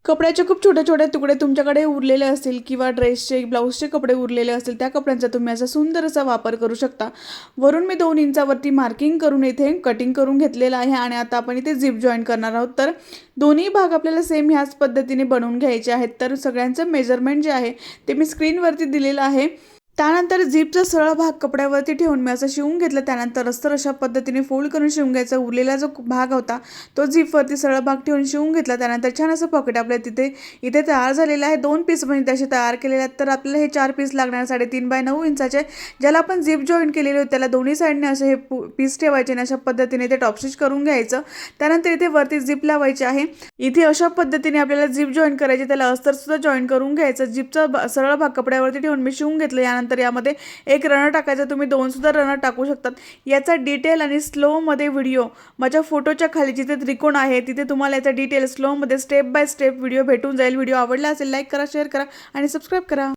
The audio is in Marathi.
कपड्याचे खूप छोटे-छोटे तुकडे तुमच्याकडे उरलेले असतील किंवा ड्रेसचे, ब्लाउजचे कपडे उरलेले असतील, त्या कपड्यांचा तुम्ही असा सुंदर असा वापर करू शकता. वरून मी 2 इंचावरती मार्किंग करून इथे कटिंग करून घेतलेलं आहे आणि आता आपण इथे झिप जॉइन करणार आहोत. तर दोन्ही भाग आपल्याला सेम ह्याच पद्धतीने बनवून घ्यायचे आहेत. तर सगळ्यांचं मेजरमेंट जे आहे ते मी स्क्रीनवरती दिलेलं आहे. त्यानंतर झिपचा सरळ भाग कपड्यावरती ठेवून मी असं शिवून घेतलं. त्यानंतर अस्तर अशा पद्धतीने फोल्ड करून शिवून घ्यायचा. उरलेला जो भाग होता तो झिपवरती सरळ भाग ठेवून शिवून घेतला. त्यानंतर छान असं पॉकेट आपल्या इथे तयार झालेलं आहे. 2 पीस म्हणजे तसे तयार केलेले आहेत. तर आपल्याला हे 4 पीस लागणार 3.5 बाय 9 इंचाचे, ज्याला आपण झिप जॉईन केलेले होते त्याला दोन्ही साईडने असे हे पीस ठेवायचे आणि अशा पद्धतीने ते टॉप स्टिच करून घ्यायचं. त्यानंतर इथे वरती झिप लावायची आहे. इथे अशा पद्धतीने आपल्याला झिप जॉईन करायची, त्याला अस्तर सुद्धा जॉईन करून घ्यायचं. झिपचा सरळ भाग कपड्यावरती ठेवून मी शिवून घेतलं. यानंतर यामध्ये एक रनर टाकायचं. तुम्ही 2 सुद्धा रनर टाकू शकतात. याचा डिटेल आणि स्लोमध्ये व्हिडिओ माझ्या फोटोच्या खाली जिथे त्रिकोण आहे तिथे तुम्हाला याचा डिटेल स्लोमध्ये स्टेप बाय स्टेप व्हिडिओ भेटून जाईल. व्हिडिओ आवडला असेल लाईक करा, शेअर करा आणि सबस्क्राईब करा.